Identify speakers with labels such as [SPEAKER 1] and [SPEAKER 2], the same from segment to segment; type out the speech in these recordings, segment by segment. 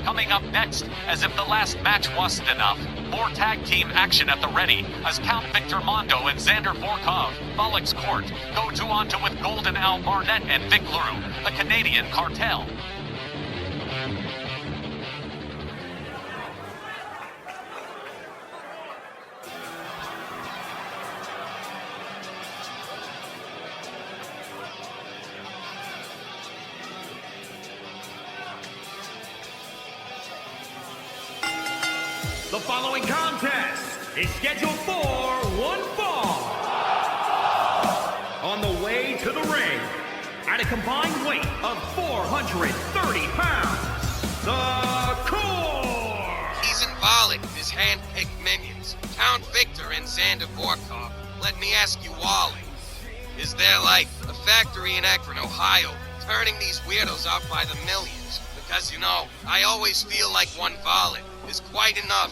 [SPEAKER 1] Coming up next, as if the last match wasn't enough, more tag team action at the ready as Count Victor Mondo and Xander Vorkov, Bollock's Court, go 2-on-2 with Golden Al Barnett and Vic LaRue, the Canadian Cartel.
[SPEAKER 2] The following contest is scheduled for one fall. On the way to the ring, at a combined weight of 430 pounds, the Core!
[SPEAKER 3] He's symbolic of his hand-picked minions, Count Victor and Xander Vorkov. Let me ask you, Wally, is there like a factory in Akron, Ohio, turning these weirdos out by the millions? Because, you know, I always feel like one Volley is quite enough.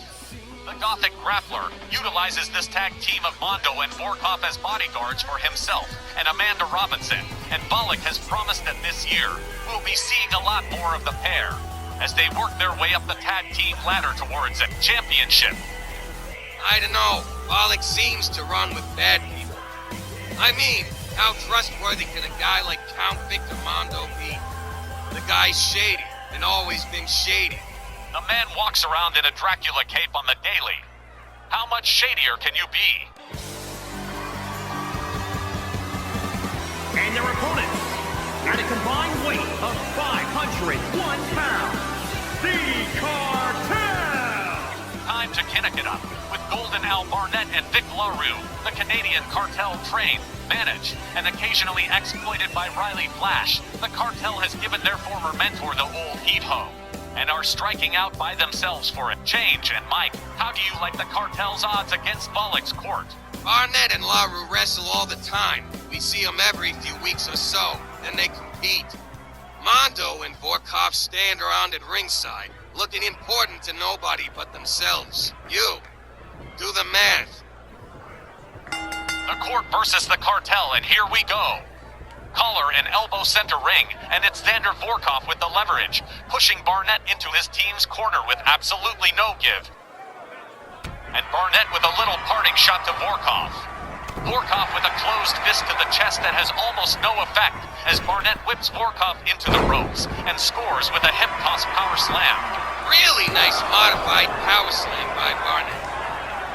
[SPEAKER 1] The Gothic Grappler utilizes this tag team of Mondo and Vorkov as bodyguards for himself and Amanda Robinson, and Bollock has promised that this year we'll be seeing a lot more of the pair as they work their way up the tag team ladder towards a championship.
[SPEAKER 3] I don't know, Bollock seems to run with bad people. I mean, how trustworthy can a guy like Count Victor Mondo be? The guy's shady, and always been shady.
[SPEAKER 1] The man walks around in a Dracula cape on the daily. How much shadier can you be?
[SPEAKER 2] And their opponents, at a combined weight of 501 pounds, the Cartel!
[SPEAKER 1] Time to kinnick it up with Golden Al Barnett and Vic LaRue, the Canadian Cartel trained, managed, and occasionally exploited by Riley Flash. The Cartel has given their former mentor the old heat ho, and are striking out by themselves for it. Change, and Mike, how do you like the Cartel's odds against Bollock's Court?
[SPEAKER 3] Barnett and LaRue wrestle all the time. We see them every few weeks or so, then they compete. Mondo and Vorkov stand around at ringside, looking important to nobody but themselves. You, do the math.
[SPEAKER 1] The Court versus the Cartel, and here we go. Collar and elbow center ring, and it's Xander Vorkov with the leverage, pushing Barnett into his team's corner with absolutely no give. And Barnett with a little parting shot to Vorkov. Vorkov with a closed fist to the chest that has almost no effect, as Barnett whips Vorkov into the ropes and scores with a hip toss power slam.
[SPEAKER 3] Really nice modified power slam by Barnett.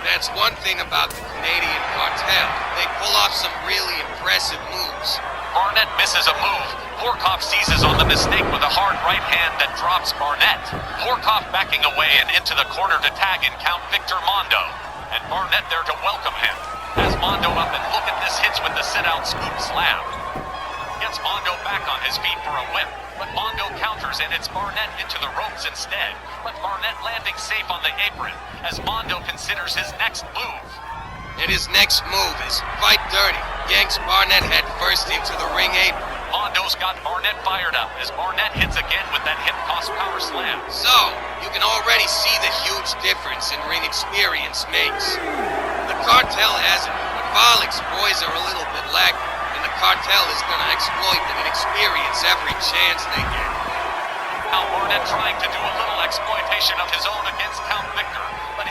[SPEAKER 3] That's one thing about the Canadian Cartel. They pull off some really impressive moves. Barnett misses a move. Vorkov seizes on the mistake with a hard right hand that drops Barnett. Vorkov backing away and into the corner to tag in Count Victor Mondo. And Barnett there to welcome him. Has Mondo up, and look at this, hits with the sit-out scoop slam. Gets Mondo back on his feet for a whip, but Mondo counters and it's Barnett into the ropes instead. But Barnett landing safe on the apron as Mondo considers his next move. And his next move is fight dirty. Yanks Barnett head first into the ring apron.
[SPEAKER 1] Mondo's got Barnett fired up as Barnett hits again with that hip toss power slam.
[SPEAKER 3] So, you can already see the huge difference in ring experience makes. The Cartel has it, but Bollock's boys are a little bit lacking, and the Cartel is gonna exploit them and experience every chance they get.
[SPEAKER 1] Now Barnett trying to do a little exploitation of his own against Count Victor, but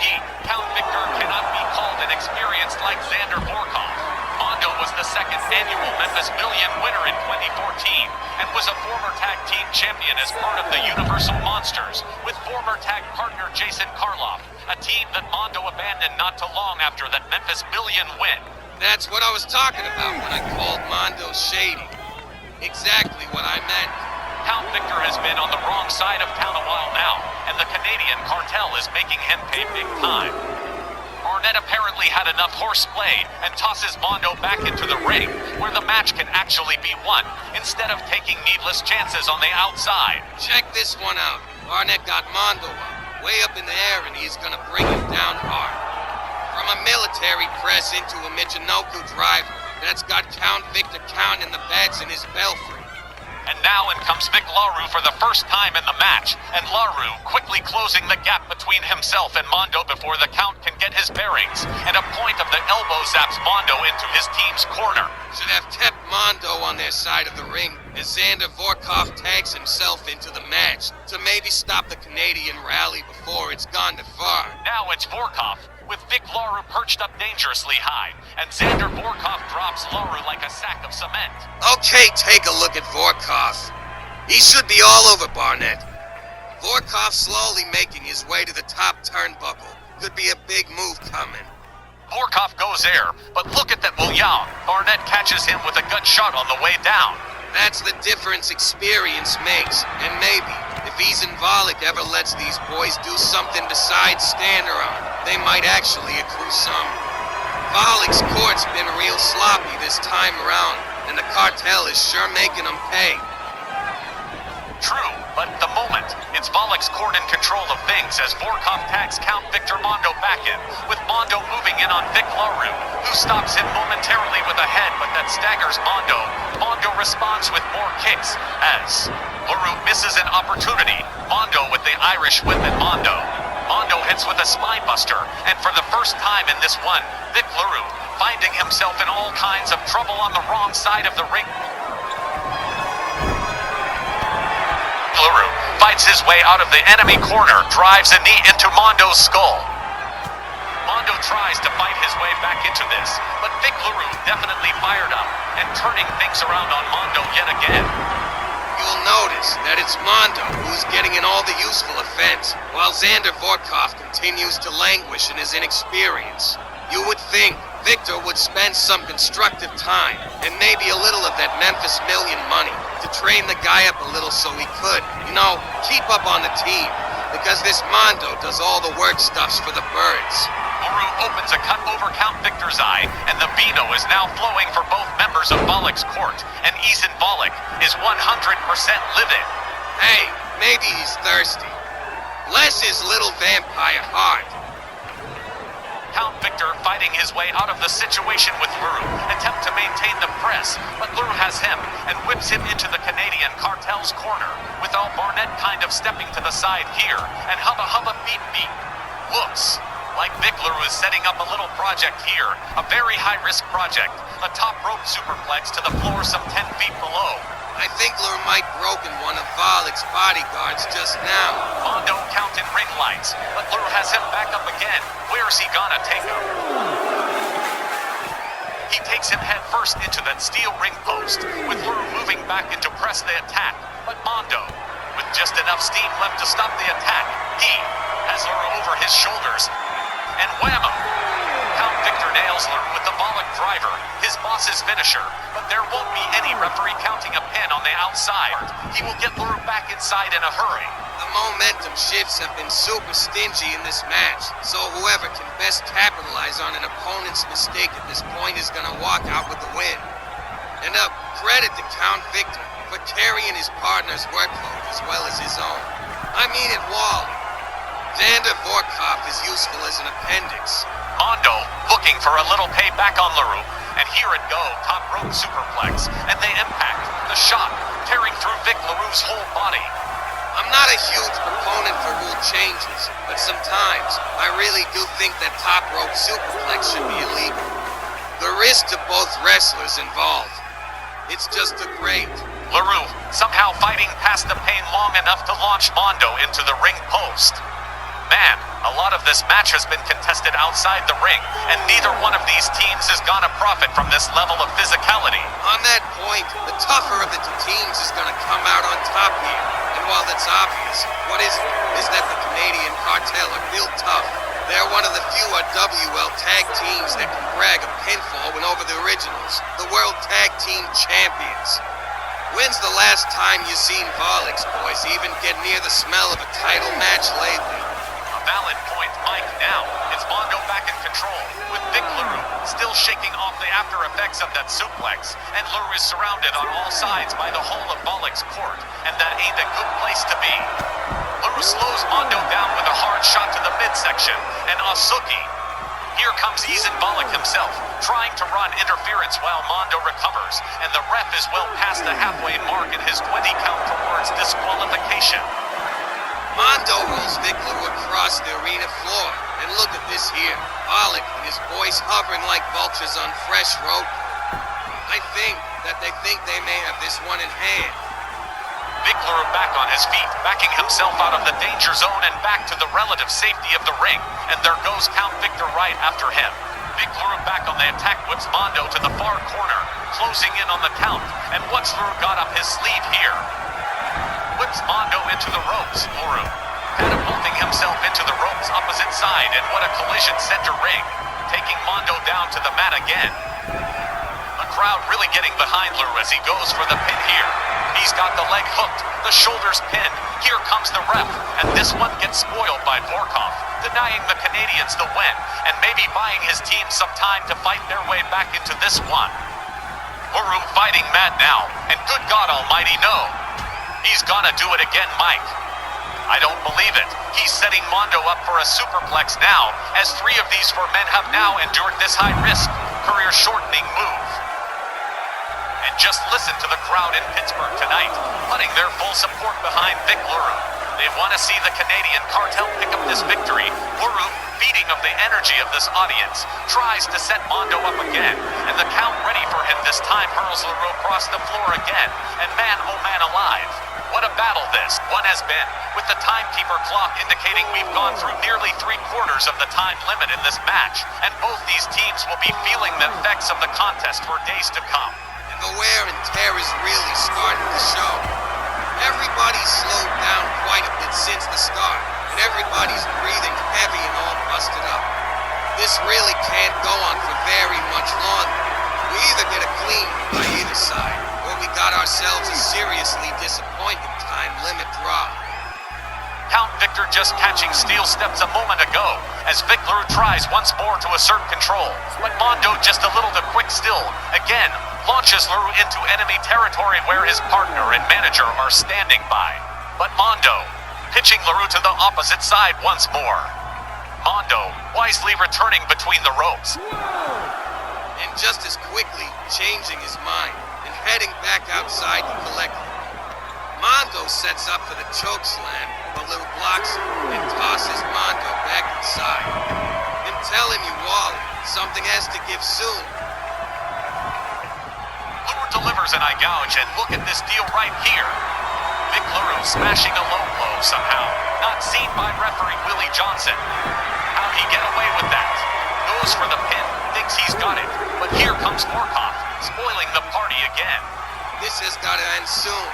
[SPEAKER 1] Count Victor, cannot be called inexperienced like Xander Vorkov. Mondo was the second annual Memphis Million winner in 2014 and was a former tag team champion as part of the Universal Monsters with former tag partner Jason Karloff, a team that Mondo abandoned not too long after that Memphis Million win.
[SPEAKER 3] That's what I was talking about when I called Mondo shady. Exactly what I meant.
[SPEAKER 1] Count Victor has been on the wrong side of town a while now, and the Canadian Cartel is making him pay big time. Barnett apparently had enough horseplay and tosses Mondo back into the ring, where the match can actually be won, instead of taking needless chances on the outside.
[SPEAKER 3] Check this one out. Barnett got Mondo up, way up in the air, and he's gonna bring him down hard. From a military press into a Michinoku driver, that's got Count Victor counting the bats in his belfry.
[SPEAKER 1] And now in comes Vic LaRue for the first time in the match, and LaRue quickly closing the gap between himself and Mondo before the Count can get his bearings, and a point of the elbow zaps Mondo into his team's corner.
[SPEAKER 3] Should have kept Mondo on their side of the ring as Xander Vorkov tags himself into the match to maybe stop the Canadian rally before it's gone too far.
[SPEAKER 1] Now it's Vorkov, with Vic LaRue perched up dangerously high, and Xander Vorkov drops LaRue like a sack of cement.
[SPEAKER 3] Okay, take a look at Vorkov. He should be all over Barnett. Vorkov slowly making his way to the top turnbuckle. Could be a big move coming.
[SPEAKER 1] Vorkov goes there, but look at that William. Barnett catches him with a gut shot on the way down.
[SPEAKER 3] That's the difference experience makes. And maybe, if Eason Volek ever lets these boys do something besides stand around, they might actually accrue some. Volek's court's been real sloppy this time around, and the Cartel is sure making them pay.
[SPEAKER 1] True, but at the moment, it's Volek's court in control of things as Vorkov tags Count Victor Mondo back in, with Mondo moving in on Vic LaRue, who stops him momentarily with a head, but that staggers Mondo. Mondo responds with more kicks, as LaRue misses an opportunity. Mondo with the Irish whip at Mondo. Mondo hits with a spine buster, and for the first time in this one, Vic LaRue finding himself in all kinds of trouble on the wrong side of the ring. LaRue fights his way out of the enemy corner, drives a knee into Mondo's skull. Mondo tries to fight his way back into this, but Vic LaRue definitely fired up and turning things around on Mondo yet again.
[SPEAKER 3] You'll notice that it's Mondo who's getting in all the useful offense, while Xander Vorkov continues to languish in his inexperience. You would think Victor would spend some constructive time, and maybe a little of that Memphis Million money, to train the guy up a little so he could, keep up on the team, because this Mondo does all the work stuffs for the birds.
[SPEAKER 1] LaRue opens a cut over Count Victor's eye, and the vino is now flowing for both members of Volek's court, and Eason Volek is 100% livid.
[SPEAKER 3] Hey, maybe he's thirsty. Bless his little vampire heart.
[SPEAKER 1] Count Victor fighting his way out of the situation with LaRue, attempt to maintain the press, but LaRue has him and whips him into the Canadian Cartel's corner, with all Barnett kind of stepping to the side here, and hubba hubba beep beep. Looks like Vic LaRue is setting up a little project here, a very high-risk project, a top rope superplex to the floor some 10 feet below.
[SPEAKER 3] I think LaRue might broken one of Volek's bodyguards just now.
[SPEAKER 1] Mondo Count in ring lights, but LaRue has him back up again. Where's he gonna take him? He takes him head first into that steel ring post, with LaRue moving back in to press the attack. But Mondo, with just enough steam left to stop the attack, he has LaRue over his shoulders, and whammo! Count Victor nails LaRue with the Volek driver, his boss's finisher, but there won't be any referee counting a pin on the outside. He will get LaRue back inside in a hurry.
[SPEAKER 3] The momentum shifts have been super stingy in this match, so whoever can best capitalize on an opponent's mistake at this point is gonna walk out with the win. And credit to Count Victor for carrying his partner's workload as well as his own. I mean it, Wally. Xander Vorkov is useful as an appendix.
[SPEAKER 1] Mondo looking for a little payback on LaRue, and here it go, top rope superplex, and they impact, the shot, tearing through Vic LaRue's whole body.
[SPEAKER 3] I'm not a huge proponent for rule changes, but sometimes I really do think that top rope superplex should be illegal. The risk to both wrestlers involved. It's just a great.
[SPEAKER 1] LaRue somehow fighting past the pain long enough to launch Mondo into the ring post. Man, a lot of this match has been contested outside the ring, and neither one of these teams is gonna profit from this level of physicality.
[SPEAKER 3] On that point, the tougher of the two teams is gonna come out on top here. And while that's obvious, what is that the Canadian Cartel are real tough. They're one of the few RWL tag teams that can brag a pinfall when over the originals, the World Tag Team Champions. When's the last time you seen Volek's boys even get near the smell of a title match lately?
[SPEAKER 1] Valid point, Mike. Now, it's Mondo back in control, with Vic LaRue still shaking off the after effects of that suplex, and LaRue is surrounded on all sides by the whole of Volek's court, and that ain't a good place to be. LaRue slows Mondo down with a hard shot to the midsection, and Asuki Here comes Volek himself, trying to run interference while Mondo recovers, and the ref is well past the halfway mark in his 20 count towards disqualification.
[SPEAKER 3] Mondo rolls Vickler across the arena floor, and look at this here. Volek and his boys hovering like vultures on fresh road. I think that they may have this one in hand.
[SPEAKER 1] Vickler back on his feet, backing himself out of the danger zone and back to the relative safety of the ring. And there goes Count Victor right after him. Vickler back on the attack whips Mondo to the far corner, closing in on the count. And what's Luru got up his sleeve here? Whips Mondo into the ropes, Luru. Catapulting himself into the ropes opposite side, and what a collision center ring. Taking Mondo down to the mat again. The crowd really getting behind Luru as he goes for the pin here. He's got the leg hooked, the shoulders pinned. Here comes the ref, and this one gets spoiled by Vorkov, denying the Canadians the win, and maybe buying his team some time to fight their way back into this one. Luru fighting mad now, and good God almighty, no. He's gonna do it again, Mike. I don't believe it. He's setting Mondo up for a superplex now, as 3 of these 4 men have now endured this high-risk, career-shortening move. And just listen to the crowd in Pittsburgh tonight, putting their full support behind Vic Luru. They want to see the Canadian Cartel pick up this victory. Luru, feeding of the energy of this audience, tries to set Mondo up again, and the count ready for him this time hurls Luru across the floor again, and man oh man alive. What a battle this one has been, with the timekeeper clock indicating we've gone through nearly 3/4 of the time limit in this match, and both these teams will be feeling the effects of the contest for days to come.
[SPEAKER 3] The wear and tear is really starting to show. Everybody's slowed down quite a bit since the start, and everybody's breathing heavy and all busted up. This really can't go on for very much longer. We either get a clean by either side, or we got ourselves a seriously disappointing time limit draw.
[SPEAKER 1] Count Victor just catching steel steps a moment ago, as Vic Luru tries once more to assert control, but Mondo just a little too quick still. Again, launches Luru into enemy territory where his partner and manager are standing by. But Mondo, pitching Luru to the opposite side once more. Mondo, wisely returning between the ropes.
[SPEAKER 3] And just as quickly changing his mind and heading back outside to collect it. Mondo sets up for the choke slam, but Luru blocks him and tosses Mondo back inside. I'm telling you, Wally, something has to give soon.
[SPEAKER 1] Delivers an eye gouge, and look at this deal right here. Vic Luru smashing a low blow somehow. Not seen by referee Willie Johnson. How'd he get away with that? Goes for the pin, thinks he's got it. But here comes Vorkov, spoiling the party again.
[SPEAKER 3] This has got to end soon.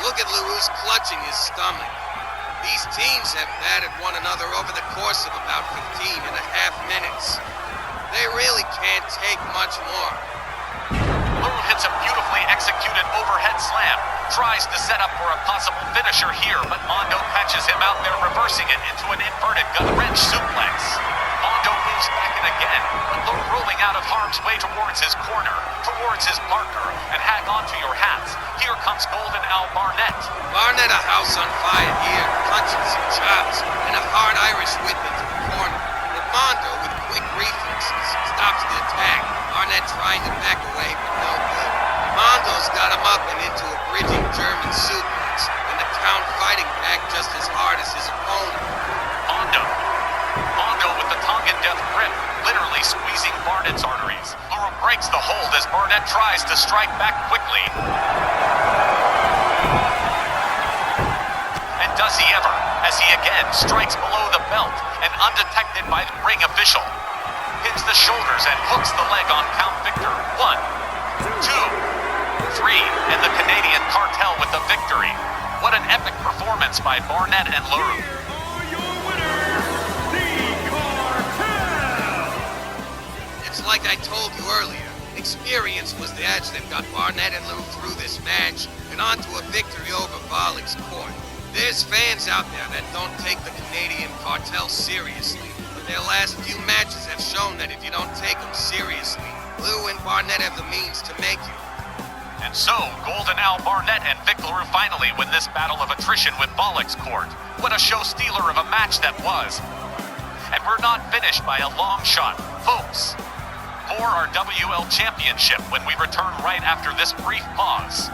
[SPEAKER 3] Look at Luru's clutching his stomach. These teams have battered one another over the course of about 15.5 minutes. They really can't take much more.
[SPEAKER 1] Luru hits a beautifully executed overhead slam. Tries to set up for a possible finisher here, but Mondo catches him out there, reversing it into an inverted gut-wrench suplex. Mondo moves back in again, but Luru rolling out of harm's way towards his corner, towards his partner, and hang on to your hats. Here comes Golden Al Barnett.
[SPEAKER 3] Barnett a house on fire here, punches and chops, and a hard Irish whip into the corner. But Mondo, with quick reflexes, stops the attack. Barnett trying to back away, but no good. Mondo's got him up and into a bridging German suplex, and the count fighting back just as hard as his opponent.
[SPEAKER 1] Mondo with the Tongan death grip, literally squeezing Barnett's arteries. Luru breaks the hold as Barnett tries to strike back quickly. And does he ever, as he again strikes below the belt and undetected by the ring official. Hits the shoulders and hooks the leg on Count Victor. 1, 2, 3, and the Canadian Cartel with the victory. What an epic performance by Barnett and Luru.
[SPEAKER 2] Are your winners, the Cartel!
[SPEAKER 3] It's like I told you earlier. Experience was the edge that got Barnett and Luru through this match and onto a victory over Volek's court. There's fans out there that don't take the Canadian Cartel seriously. Their last few matches have shown that if you don't take them seriously, Lou and Barnett have the means to make you.
[SPEAKER 1] And so, Golden Al Barnett and Vic Luru finally win this battle of attrition with Volek's court. What a show stealer of a match that was. and we're not finished by a long shot, folks. For our RWL championship when we return right after this brief pause.